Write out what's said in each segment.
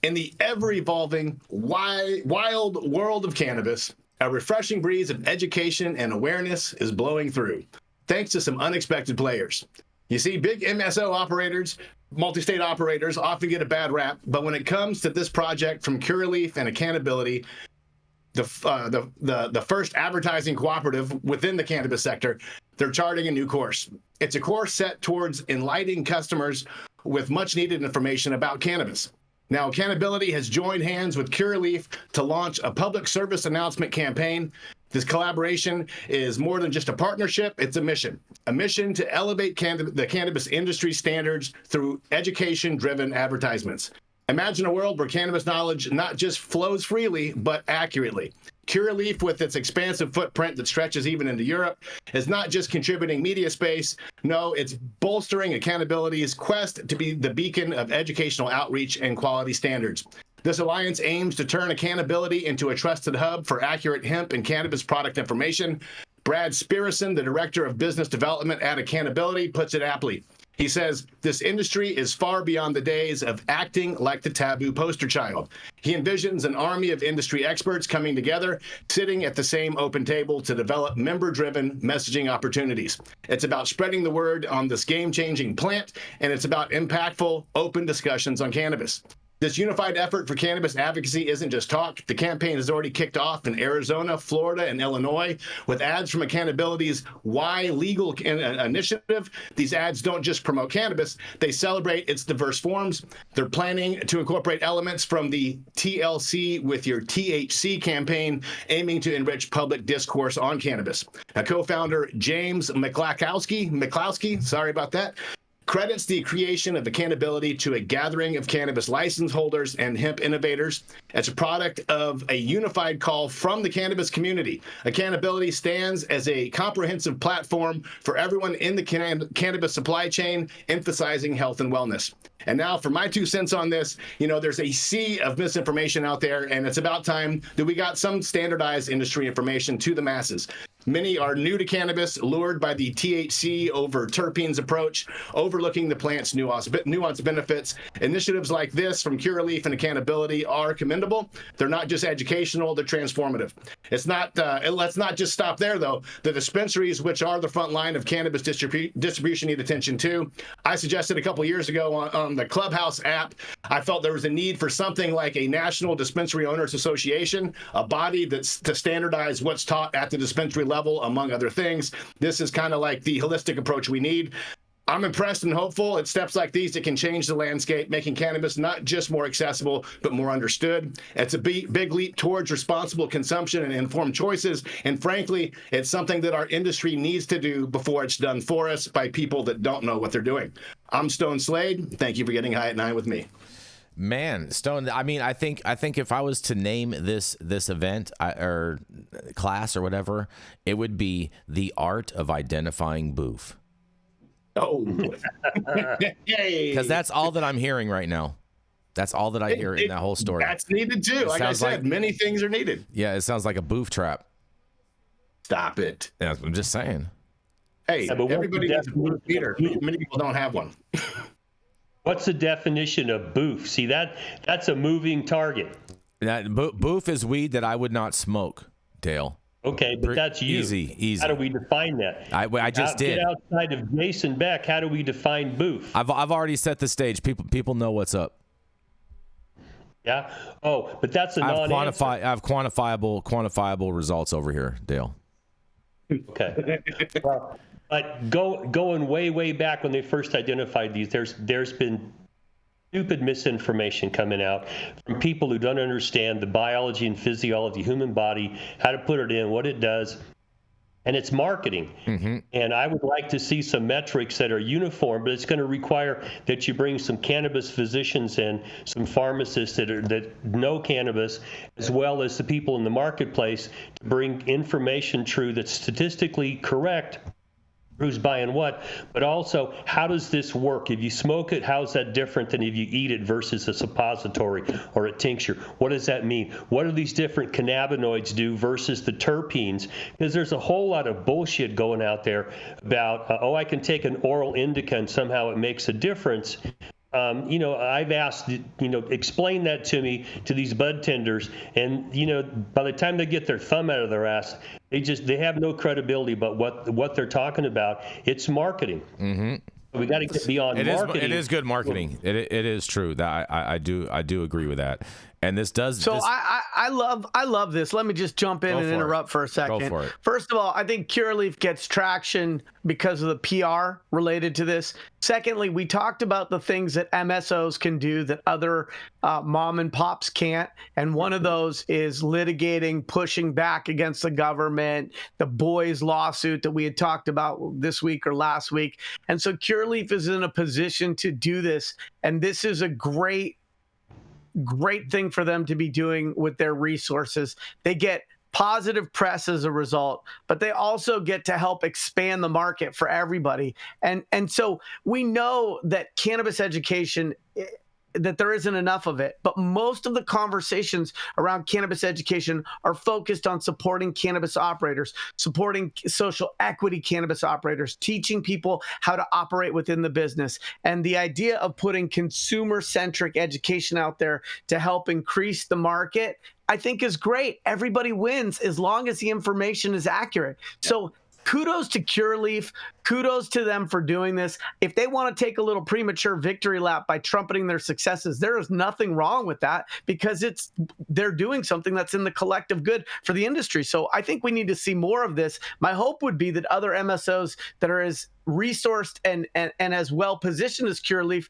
In the ever-evolving, wild world of cannabis, a refreshing breeze of education and awareness is blowing through, thanks to some unexpected players. You see, big MSO operators, multi-state operators often get a bad rap, but when it comes to this project from Curaleaf and Acannability, the first advertising cooperative within the cannabis sector, they're charting a new course. It's a course set towards enlightening customers with much-needed information about cannabis. Now, Acannability has joined hands with Curaleaf to launch a public service announcement campaign. This collaboration is more than just a partnership, it's a mission to elevate the cannabis industry standards through education-driven advertisements. Imagine a world where cannabis knowledge not just flows freely, but accurately. Curaleaf, with its expansive footprint that stretches even into Europe, is not just contributing media space. No, it's bolstering Acannability's quest to be the beacon of educational outreach and quality standards. This alliance aims to turn Acannability into a trusted hub for accurate hemp and cannabis product information. Brad Spirison, the Director of Business Development at Acannability, puts it aptly. He says, this industry is far beyond the days of acting like the taboo poster child. He envisions an army of industry experts coming together, sitting at the same open table to develop member-driven messaging opportunities. It's about spreading the word on this game-changing plant, and it's about impactful, open discussions on cannabis. This unified effort for cannabis advocacy isn't just talk. The campaign has already kicked off in Arizona, Florida, and Illinois with ads from Acannability's Why Legal initiative. These ads don't just promote cannabis, they celebrate its diverse forms. They're planning to incorporate elements from the TLC with your THC campaign, aiming to enrich public discourse on cannabis. Now, co-founder James McClowski, sorry about that, credits the creation of Acannability to a gathering of cannabis license holders and hemp innovators. It's a product of a unified call from the cannabis community. Acannability stands as a comprehensive platform for everyone in the cannabis supply chain, emphasizing health and wellness. And now for my 2 cents on this, there's a sea of misinformation out there, and it's about time that we got some standardized industry information to the masses. Many are new to cannabis, lured by the THC over terpenes approach, overlooking the plant's nuanced benefits. Initiatives like this from Curaleaf and Acannability are commendable. They're not just educational, they're transformative. It's not. Let's not just stop there, though. The dispensaries, which are the front line of cannabis distribution, need attention too. I suggested a couple years ago on the Clubhouse app, I felt there was a need for something like a National Dispensary Owners Association, a body that's to standardize what's taught at the dispensary level, among other things. This is kind of like the holistic approach we need. I'm impressed and hopeful at steps like these that can change the landscape, making cannabis not just more accessible, but more understood. It's a big leap towards responsible consumption and informed choices. And frankly, it's something that our industry needs to do before it's done for us by people that don't know what they're doing. I'm Stone Slade. Thank you for getting high at 9 with me. Man, Stone, I mean, I think if I was to name this event or class or whatever, it would be The Art of Identifying Boof. Oh, because that's all that I'm hearing right now. That's all that I hear in that whole story. That's needed too. Like I said, many things are needed. Yeah, it sounds like a boof trap. Stop it. Yeah, I'm just saying. Hey, everybody needs a boof meter. Many people don't have one. What's the definition of boof? See, that's a moving target. Boof is weed that I would not smoke, Dale. Okay, but that's you. Easy. How do we define that? I just did. Get outside of Jason Beck. How do we define boof? I've already set the stage. People know what's up. Yeah. Oh, but that's a non-answer. I have quantifiable results over here, Dale. Okay. Well, but going way back when they first identified these, there's been stupid misinformation coming out from people who don't understand the biology and physiology of the human body, how to put it in, what it does, and it's marketing. Mm-hmm. And I would like to see some metrics that are uniform, but it's going to require that you bring some cannabis physicians in, some pharmacists that know cannabis, as well as the people in the marketplace to bring information true that's statistically correct. Who's buying what, but also how does this work? If you smoke it, how's that different than if you eat it versus a suppository or a tincture? What does that mean? What do these different cannabinoids do versus the terpenes? Because there's a whole lot of bullshit going out there about, I can take an oral indica and somehow it makes a difference. I've asked, explain that to me, to these bud tenders, and by the time they get their thumb out of their ass, they have no credibility about what they're talking about. It's marketing. Mm-hmm. We got to get beyond marketing. It is good marketing. It is true that I do agree with that. And this does. So I love this. Let me just jump in and interrupt for a second. Go for it. First of all, I think Curaleaf gets traction because of the PR related to this. Secondly, we talked about the things that MSOs can do that other mom and pops can't. And one of those is litigating, pushing back against the government, the boys lawsuit that we had talked about this week or last week. And so Curaleaf is in a position to do this. And this is a great thing for them to be doing with their resources. They get positive press as a result, but they also get to help expand the market for everybody. And so we know that cannabis education, that there isn't enough of it, but most of the conversations around cannabis education are focused on supporting cannabis operators, supporting social equity cannabis operators, teaching people how to operate within the business. And the idea of putting consumer-centric education out there to help increase the market, I think is great. Everybody wins as long as the information is accurate. So kudos to Curaleaf. Kudos to them for doing this. If they want to take a little premature victory lap by trumpeting their successes, there is nothing wrong with that, because they're doing something that's in the collective good for the industry. So I think we need to see more of this. My hope would be that other MSOs that are as resourced and as well positioned as Curaleaf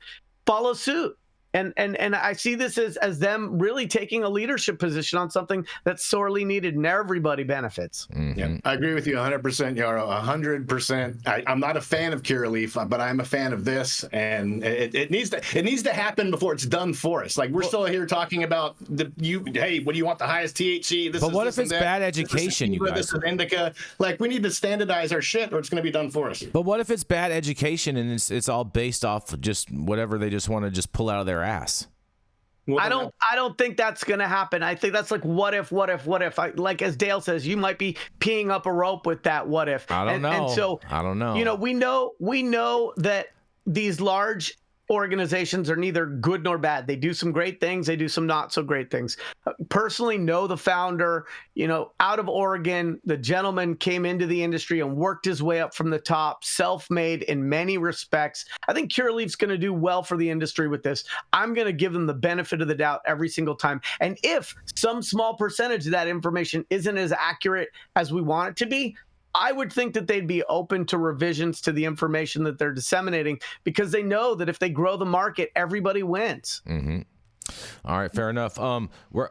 follow suit. And I see this as them really taking a leadership position on something that's sorely needed and everybody benefits. Mm-hmm. Yeah, I agree with you 100%, Yarrow, 100%. I'm not a fan of Curaleaf, but I'm a fan of this, and it needs to happen before it's done for us. Like, we're still here talking about hey, what do you want, the highest THC? But what if it's bad education, you guys? This is indica. Like, we need to standardize our shit, or it's going to be done for us. But what if it's bad education and it's all based off just whatever they just want to just pull out of their ass? Well, I don't think that's going to happen. I think that's like what if. Like as Dale says, you might be peeing up a rope with that what if. I don't know. And so I don't know. We know that these large organizations are neither good nor bad. They do some great things. They do some not so great things. Personally, know the founder, out of Oregon. The gentleman came into the industry and worked his way up from the top, self-made in many respects. I think Curaleaf's going to do well for the industry with this. I'm going to give them the benefit of the doubt every single time. And if some small percentage of that information isn't as accurate as we want it to be, I would think that they'd be open to revisions to the information that they're disseminating, because they know that if they grow the market, everybody wins. Mm-hmm. All right, fair enough. We're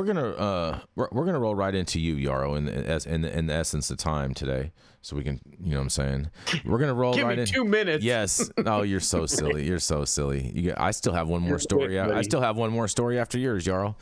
gonna roll right into you, Yarrow, in the essence of time today, so we can, what I'm saying. We're gonna roll Give right me in. 2 minutes. Yes. Oh, you're so silly. You're so silly. I still have one more story. I still have one more story after yours, Yarrow.